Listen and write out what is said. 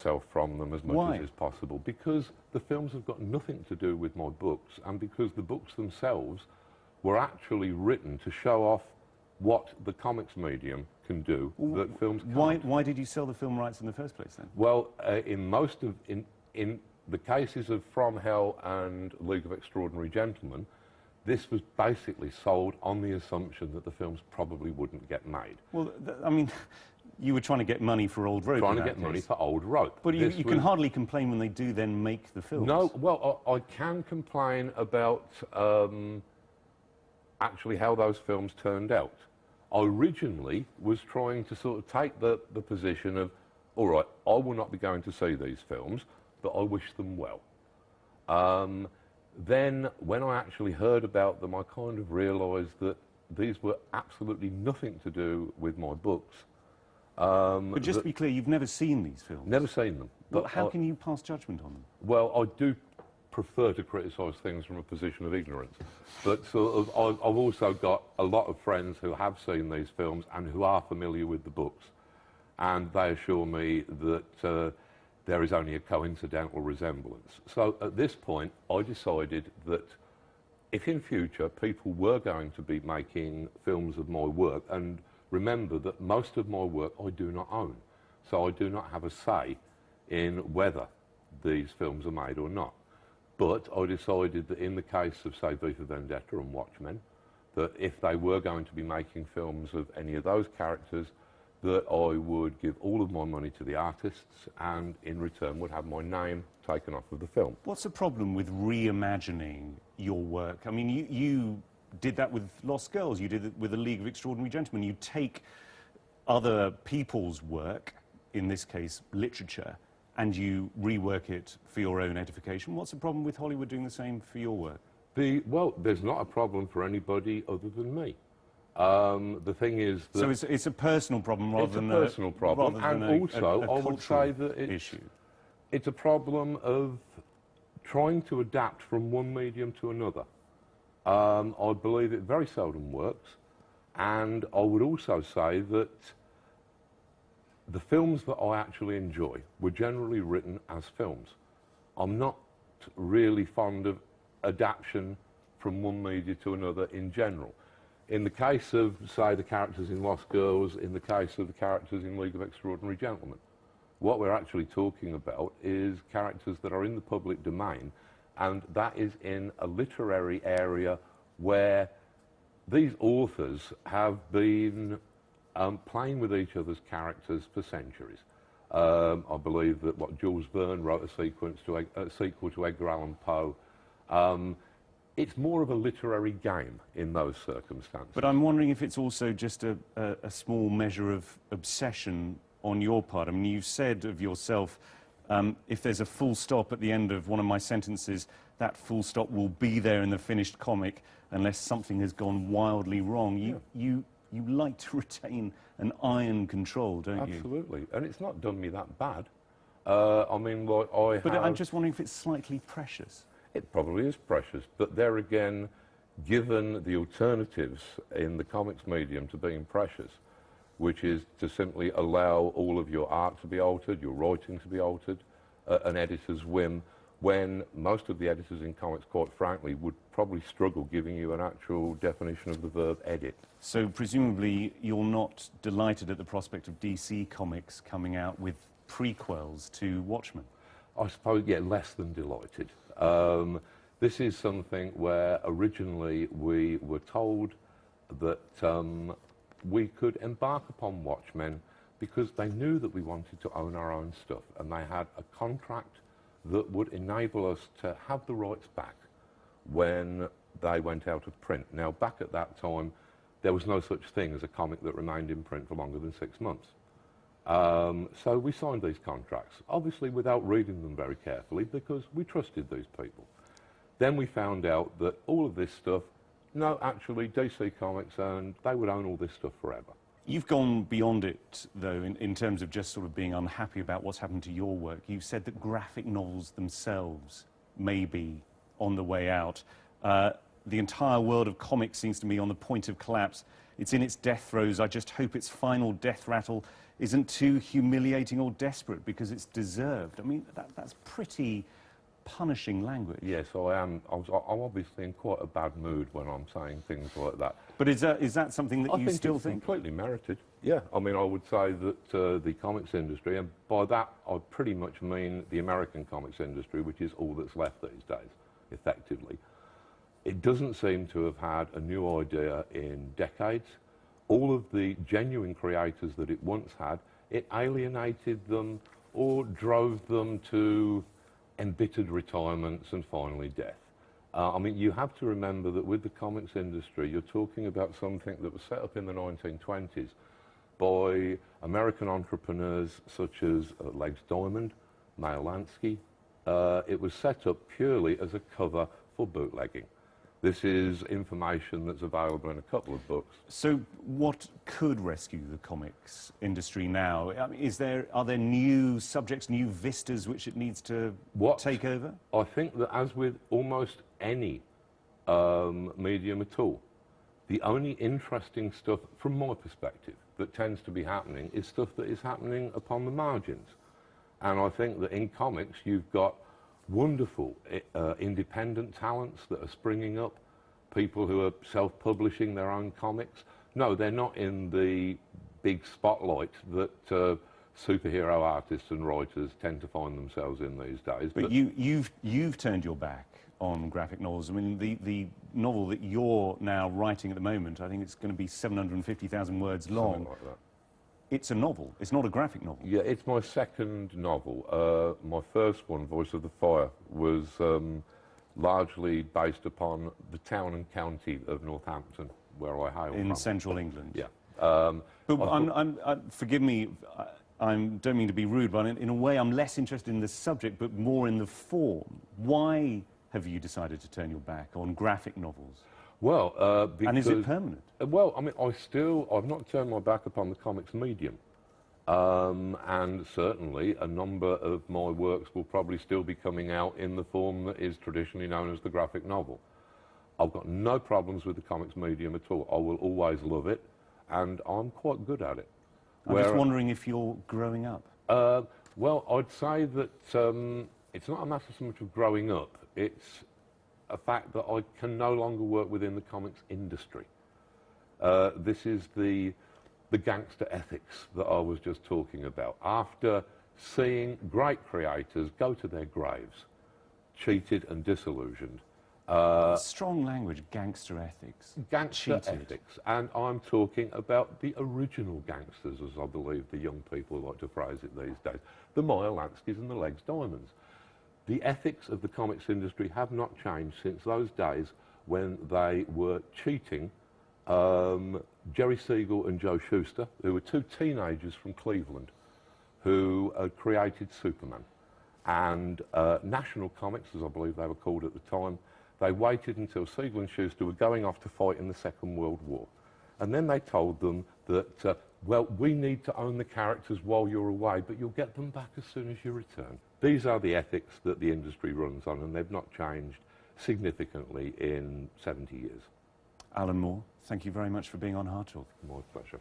myself from them as much Why? as is possible, because the films have got nothing to do with my books, and because the books themselves were actually written to show off what the comics medium can do that films can't. Why did you sell the film rights in the first place then? Well, in the cases of From Hell and League of Extraordinary Gentlemen, this was basically sold on the assumption that the films probably wouldn't get made. Well, I mean, you were trying to get money for Old Rope. Trying to get money for Old Rope. But you can hardly complain when they do then make the films. No, well, I can complain about actually how those films turned out. I originally was trying to sort of take the position of, all right, I will not be going to see these films, but I wish them well. Then, when I actually heard about them, I kind of realised that these were absolutely nothing to do with my books. But just to be clear, you've never seen these films? Never seen them. Well, how can you pass judgment on them? Well, I do prefer to criticise things from a position of ignorance. But sort of, I've also got a lot of friends who have seen these films and who are familiar with the books. And they assure me that there is only a coincidental resemblance. So at this point, I decided that if in future people were going to be making films of my work, and remember that most of my work I do not own, so I do not have a say in whether these films are made or not. But I decided that in the case of, say, V for Vendetta and Watchmen, that if they were going to be making films of any of those characters, that I would give all of my money to the artists and in return would have my name taken off of the film. What's the problem with reimagining your work? I mean, you did that with Lost Girls, you did it with The League of Extraordinary Gentlemen. You take other people's work, in this case literature, and you rework it for your own edification. What's the problem with Hollywood doing the same for your work? Well, there's not a problem for anybody other than me. The thing is that... So it's a personal problem rather than a personal problem, and also I would say that it's a problem of trying to adapt from one medium to another. I believe it very seldom works, and I would also say that the films that I actually enjoy were generally written as films. I'm not really fond of adaptation from one media to another in general. In the case of, say, the characters in Lost Girls, in the case of the characters in League of Extraordinary Gentlemen, what we're actually talking about is characters that are in the public domain, and that is in a literary area where these authors have been playing with each other's characters for centuries. I believe that Jules Verne wrote a sequel to Edgar Allan Poe. It's more of a literary game in those circumstances. But I'm wondering if it's also just a small measure of obsession on your part. I mean, you said of yourself, if there's a full stop at the end of one of my sentences, that full stop will be there in the finished comic unless something has gone wildly wrong. You like to retain an iron control, don't you? Absolutely, and it's not done me that bad. I mean, like But I'm just wondering if it's slightly precious. It probably is precious, but there again, given the alternatives in the comics medium to being precious, which is to simply allow all of your art to be altered, your writing to be altered, an editor's whim, when most of the editors in comics, quite frankly, would probably struggle giving you an actual definition of the verb edit. So presumably you're not delighted at the prospect of DC Comics coming out with prequels to Watchmen? I suppose, yeah, less than delighted. This is something where originally we were told that we could embark upon Watchmen because they knew that we wanted to own our own stuff, and they had a contract that would enable us to have the rights back when they went out of print. Now, back at that time, there was no such thing as a comic that remained in print for longer than 6 months. So we signed these contracts, obviously without reading them very carefully because we trusted these people. Then we found out that all of this stuff, no, actually DC Comics, and they would own all this stuff forever. You've gone beyond it, though, in terms of just sort of being unhappy about what's happened to your work. You've said that graphic novels themselves may be on the way out. The entire world of comics seems to me on the point of collapse. it's in its death throes. I just hope its final death rattle isn't too humiliating or desperate because it's deserved. I mean, that's pretty punishing language. Yes, I am. I'm obviously in quite a bad mood when I'm saying things like that. But is that something that you still think? Completely merited. Yeah, I mean, I would say that the comics industry, and by that I pretty much mean the American comics industry, which is all that's left these days, effectively. It doesn't seem to have had a new idea in decades. All of the genuine creators that it once had, it alienated them or drove them to embittered retirements and finally death. I mean, you have to remember that with the comics industry, you're talking about something that was set up in the 1920s by American entrepreneurs such as Legs Diamond, Meyer Lansky. It was set up purely as a cover for bootlegging. This is information that's available in a couple of books. So what could rescue the comics industry now? I mean, are there new subjects, new vistas which it needs to take over? I think that as with almost any medium at all, the only interesting stuff, from my perspective, that tends to be happening is stuff that is happening upon the margins. And I think that in comics you've got wonderful independent talents that are springing up, people who are self-publishing their own comics. No, they're not in the big spotlight that superhero artists and writers tend to find themselves in these days. But you've turned your back on graphic novels. I mean, the novel that you're now writing at the moment, I think it's going to be 750,000 words long. Something like that. It's a novel. It's not a graphic novel. Yeah, it's my second novel. My first one, Voice of the Fire, was largely based upon the town and county of Northampton, where I hail from. In central England. Yeah. But forgive me, I don't mean to be rude, but in a way I'm less interested in the subject, but more in the form. Why have you decided to turn your back on graphic novels? Well, because... And is it permanent? Well, I mean, I've not turned my back upon the comics medium. And certainly a number of my works will probably still be coming out in the form that is traditionally known as the graphic novel. I've got no problems with the comics medium at all. I will always love it, and I'm quite good at it. I'm just wondering if you're growing up. Well, I'd say that it's not a matter so much of growing up. It's a fact that I can no longer work within the comics industry. This is the gangster ethics that I was just talking about. After seeing great creators go to their graves, cheated and disillusioned. Strong language, gangster ethics. Gangster ethics. And I'm talking about the original gangsters, as I believe the young people like to phrase it these days. The Meyer Lanskys and the Legs Diamonds. The ethics of the comics industry have not changed since those days when they were cheating Jerry Siegel and Joe Shuster, who were two teenagers from Cleveland who created Superman. And National Comics, as I believe they were called at the time, they waited until Siegel and Shuster were going off to fight in the Second World War. And then they told them that, well, we need to own the characters while you're away, but you'll get them back as soon as you return. These are the ethics that the industry runs on, and they've not changed significantly in 70 years. Alan Moore, thank you very much for being on Hard Talk. My pleasure.